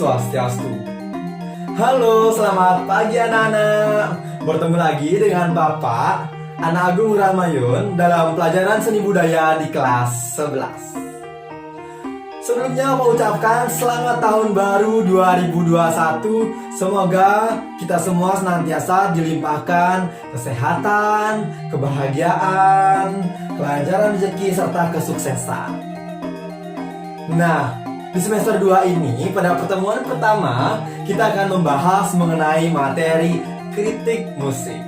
Swastiastu. Halo, selamat pagi anak-anak. Bertemu lagi dengan Bapak Ana Agung Rahmayun dalam pelajaran seni budaya di kelas 11. Sebelumnya mau ucapkan selamat tahun baru 2021. Semoga kita semua senantiasa dilimpahkan kesehatan, kebahagiaan, kelancaran rezeki serta kesuksesan. Nah, di semester 2 ini pada pertemuan pertama kita akan membahas mengenai materi kritik musik.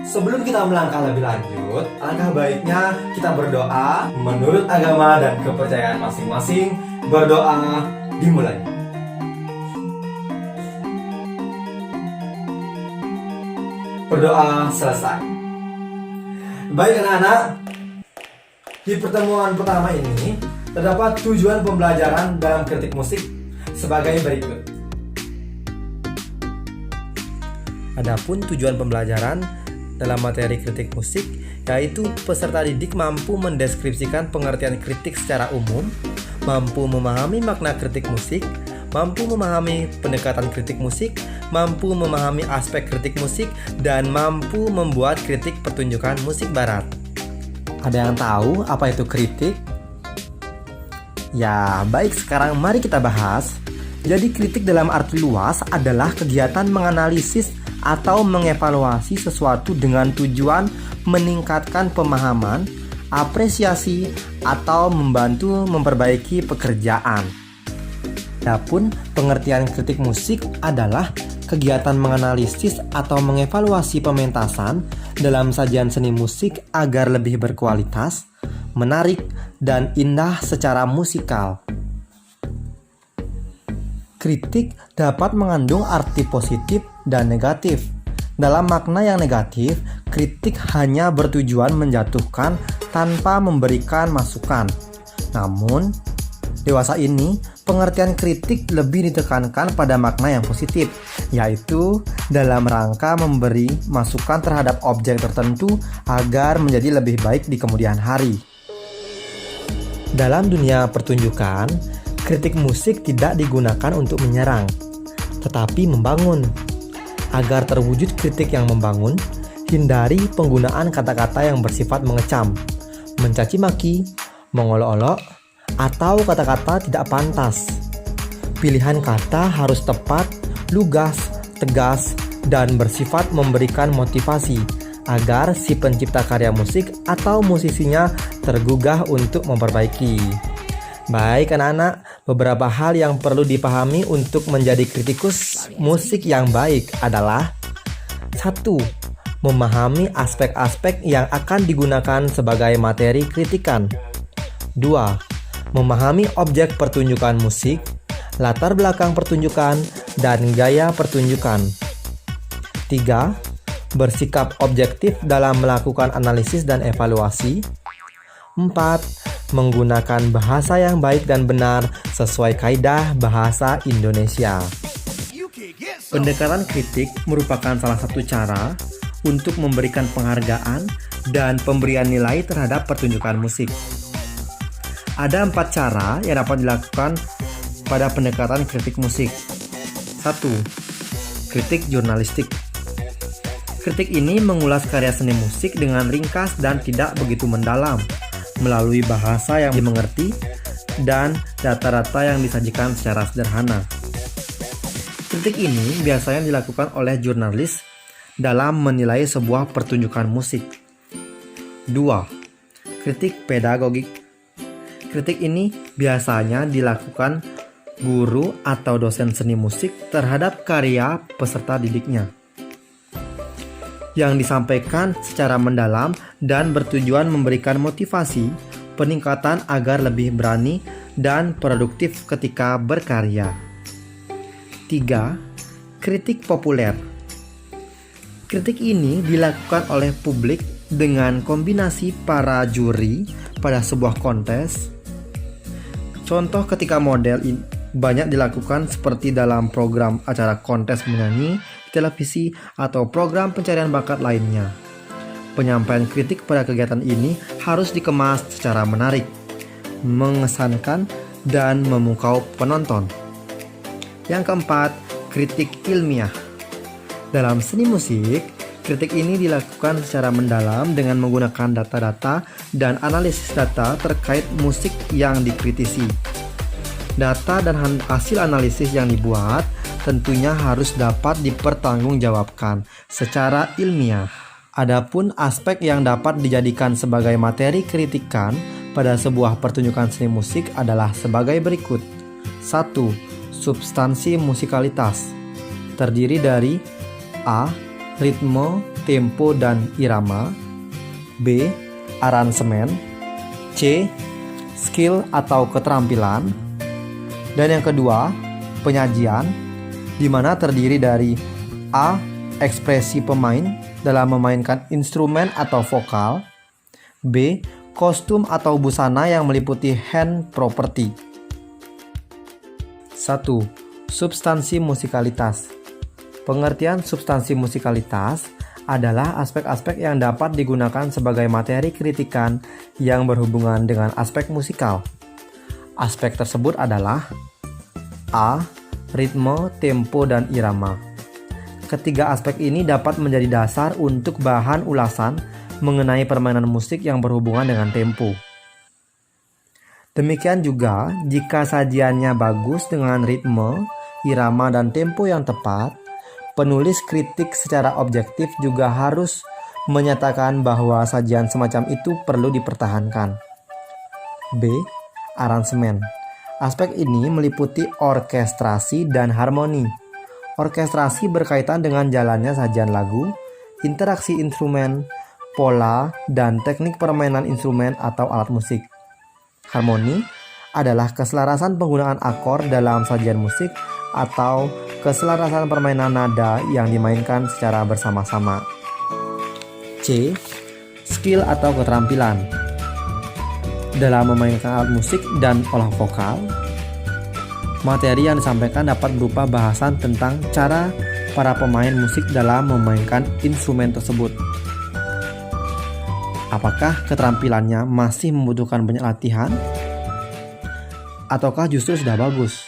Sebelum kita melangkah lebih lanjut, alangkah baiknya kita berdoa menurut agama dan kepercayaan masing-masing. Berdoa dimulai. Berdoa selesai. Baik anak-anak, di pertemuan pertama ini terdapat tujuan pembelajaran dalam kritik musik sebagai berikut. Adapun tujuan pembelajaran dalam materi kritik musik yaitu peserta didik mampu mendeskripsikan pengertian kritik secara umum, mampu memahami makna kritik musik, mampu memahami pendekatan kritik musik, mampu memahami aspek kritik musik, dan mampu membuat kritik pertunjukan musik barat. Ada yang tahu apa itu kritik? Ya, baik, sekarang mari kita bahas. Jadi kritik dalam arti luas adalah kegiatan menganalisis atau mengevaluasi sesuatu dengan tujuan meningkatkan pemahaman, apresiasi, atau membantu memperbaiki pekerjaan. Adapun pengertian kritik musik adalah kegiatan menganalisis atau mengevaluasi pementasan dalam sajian seni musik agar lebih berkualitas, menarik, dan indah secara musikal. Kritik dapat mengandung arti positif dan negatif. Dalam makna yang negatif, kritik hanya bertujuan menjatuhkan tanpa memberikan masukan. Namun, dewasa ini, pengertian kritik lebih ditekankan pada makna yang positif, yaitu dalam rangka memberi masukan terhadap objek tertentu agar menjadi lebih baik di kemudian hari. Dalam dunia pertunjukan, kritik musik tidak digunakan untuk menyerang, tetapi membangun. Agar terwujud kritik yang membangun, hindari penggunaan kata-kata yang bersifat mengecam, mencaci maki, mengolok-olok, atau kata-kata tidak pantas. Pilihan kata harus tepat, lugas, tegas, dan bersifat memberikan motivasi agar si pencipta karya musik atau musisinya tergugah untuk memperbaiki. Baik anak-anak, beberapa hal yang perlu dipahami untuk menjadi kritikus musik yang baik adalah 1. Memahami aspek-aspek yang akan digunakan sebagai materi kritikan. 2. Memahami objek pertunjukan musik, latar belakang pertunjukan, dan gaya pertunjukan. 3. Bersikap objektif dalam melakukan analisis dan evaluasi. 4. Menggunakan bahasa yang baik dan benar sesuai kaidah bahasa Indonesia. Pendekatan kritik merupakan salah satu cara untuk memberikan penghargaan dan pemberian nilai terhadap pertunjukan musik. Ada 4 cara yang dapat dilakukan pada pendekatan kritik musik. 1. Kritik jurnalistik. Kritik ini mengulas karya seni musik dengan ringkas dan tidak begitu mendalam, melalui bahasa yang dimengerti dan data-data yang disajikan secara sederhana. Kritik ini biasanya dilakukan oleh jurnalis dalam menilai sebuah pertunjukan musik. 2. Kritik pedagogik. Kritik ini biasanya dilakukan guru atau dosen seni musik terhadap karya peserta didiknya, yang disampaikan secara mendalam dan bertujuan memberikan motivasi, peningkatan agar lebih berani dan produktif ketika berkarya. 3. Kritik populer. Kritik ini dilakukan oleh publik dengan kombinasi para juri pada sebuah kontes. Contoh ketika model ini banyak dilakukan seperti dalam program acara kontes menyanyi, televisi, atau program pencarian bakat lainnya. Penyampaian kritik pada kegiatan ini harus dikemas secara menarik, mengesankan, dan memukau penonton. Yang keempat, kritik ilmiah. Dalam seni musik, kritik ini dilakukan secara mendalam dengan menggunakan data-data dan analisis data terkait musik yang dikritisi. Data dan hasil analisis yang dibuat tentunya harus dapat dipertanggungjawabkan secara ilmiah. Adapun aspek yang dapat dijadikan sebagai materi kritikan pada sebuah pertunjukan seni musik adalah sebagai berikut. 1. Substansi musikalitas. Terdiri dari A. Ritme, tempo, dan irama. B. Aransemen. C. Skill atau keterampilan. Dan yang kedua, penyajian, di mana terdiri dari A. Ekspresi pemain dalam memainkan instrumen atau vokal. B. Kostum atau busana yang meliputi hand property. 1. Substansi musikalitas. Pengertian substansi musikalitas adalah aspek-aspek yang dapat digunakan sebagai materi kritikan yang berhubungan dengan aspek musikal. Aspek tersebut adalah A. Ritme, tempo, dan irama. Ketiga aspek ini dapat menjadi dasar untuk bahan ulasan mengenai permainan musik yang berhubungan dengan tempo. Demikian juga jika sajiannya bagus dengan ritme, irama, dan tempo yang tepat, penulis kritik secara objektif juga harus menyatakan bahwa sajian semacam itu perlu dipertahankan. B. Aransemen. Aspek ini meliputi orkestrasi dan harmoni. Orkestrasi berkaitan dengan jalannya sajian lagu, interaksi instrumen, pola, dan teknik permainan instrumen atau alat musik. Harmoni adalah keselarasan penggunaan akor dalam sajian musik atau keselarasan permainan nada yang dimainkan secara bersama-sama. C. Skill atau keterampilan. Dalam memainkan alat musik dan olah vokal, materi yang disampaikan dapat berupa bahasan tentang cara para pemain musik dalam memainkan instrumen tersebut. Apakah keterampilannya masih membutuhkan banyak latihan? Ataukah justru sudah bagus?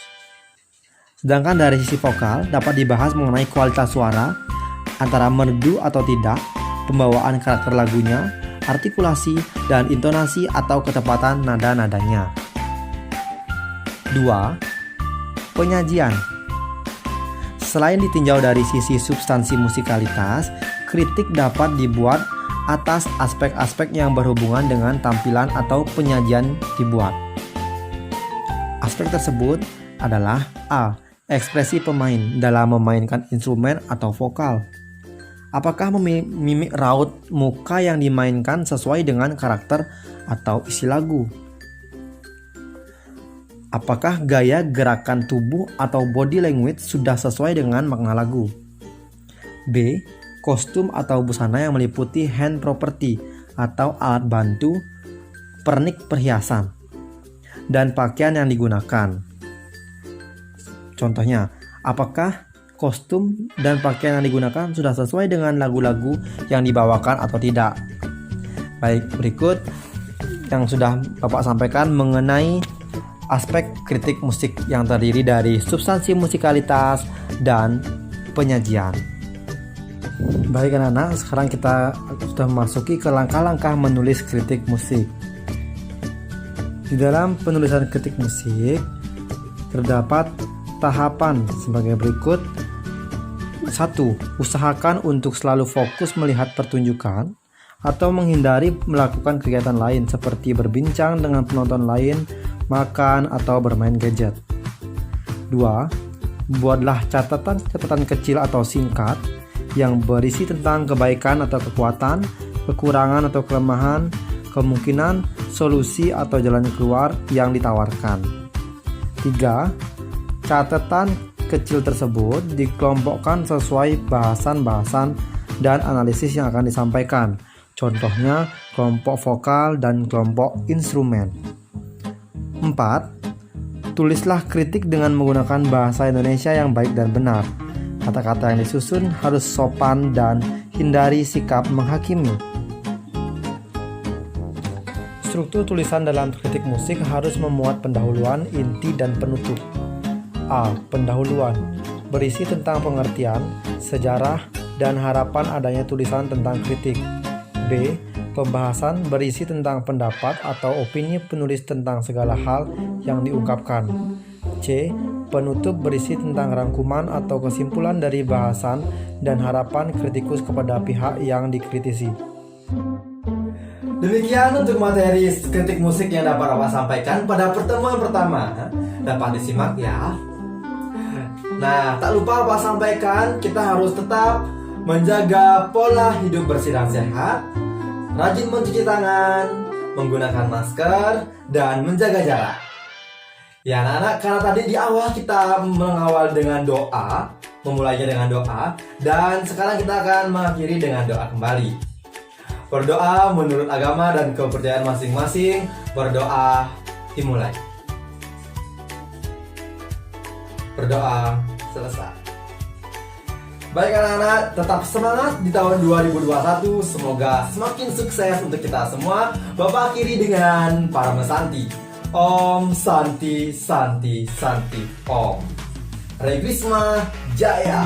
Sedangkan dari sisi vokal dapat dibahas mengenai kualitas suara, antara merdu atau tidak, pembawaan karakter lagunya, artikulasi, dan intonasi atau ketepatan nada-nadanya. 2. Penyajian. Selain ditinjau dari sisi substansi musikalitas, kritik dapat dibuat atas aspek-aspek yang berhubungan dengan tampilan atau penyajian dibuat. Aspek tersebut adalah A. Ekspresi pemain dalam memainkan instrumen atau vokal. Apakah mimik raut muka yang dimainkan sesuai dengan karakter atau isi lagu? Apakah gaya gerakan tubuh atau body language sudah sesuai dengan makna lagu? B. Kostum atau busana yang meliputi hand property atau alat bantu, pernik perhiasan, dan pakaian yang digunakan. Contohnya, apakah kostum dan pakaian yang digunakan sudah sesuai dengan lagu-lagu yang dibawakan atau tidak? Baik, berikut yang sudah Bapak sampaikan mengenai aspek kritik musik yang terdiri dari substansi musikalitas dan penyajian. Baik anak-anak, sekarang kita sudah memasuki ke langkah-langkah menulis kritik musik. Di dalam penulisan kritik musik terdapat tahapan sebagai berikut. 1. Usahakan untuk selalu fokus melihat pertunjukan atau menghindari melakukan kegiatan lain seperti berbincang dengan penonton lain, makan, atau bermain gadget. 2. Buatlah catatan kecil atau singkat yang berisi tentang kebaikan atau kekuatan, kekurangan atau kelemahan, kemungkinan, solusi atau jalan keluar yang ditawarkan. 3. Catatan kecil tersebut dikelompokkan sesuai bahasan-bahasan dan analisis yang akan disampaikan. Contohnya kelompok vokal dan kelompok instrumen. 4. Tulislah kritik dengan menggunakan bahasa Indonesia yang baik dan benar. Kata-kata yang disusun harus sopan dan hindari sikap menghakimi. Struktur tulisan dalam kritik musik harus memuat pendahuluan, inti, dan penutup. A. Pendahuluan, berisi tentang pengertian, sejarah, dan harapan adanya tulisan tentang kritik. B. Pembahasan, berisi tentang pendapat atau opini penulis tentang segala hal yang diungkapkan. C. Penutup, berisi tentang rangkuman atau kesimpulan dari bahasan dan harapan kritikus kepada pihak yang dikritisi. Demikian untuk materi kritik musik yang dapat Bapak sampaikan pada pertemuan pertama. Dapat disimak ya. Nah, tak lupa Bapak sampaikan, kita harus tetap menjaga pola hidup bersih dan sehat, rajin mencuci tangan, menggunakan masker, dan menjaga jarak. Ya anak-anak, karena tadi di awal kita mengawal dengan doa, memulainya dengan doa, dan sekarang kita akan mengakhiri dengan doa kembali. Berdoa menurut agama dan kepercayaan masing-masing, berdoa dimulai. Berdoa selesai. Baik anak-anak, tetap semangat di tahun 2021. Semoga semakin sukses untuk kita semua. Bapak akhiri dengan Parama Santi. Om Santi Santi Santi Om. Hare Krishna Jaya.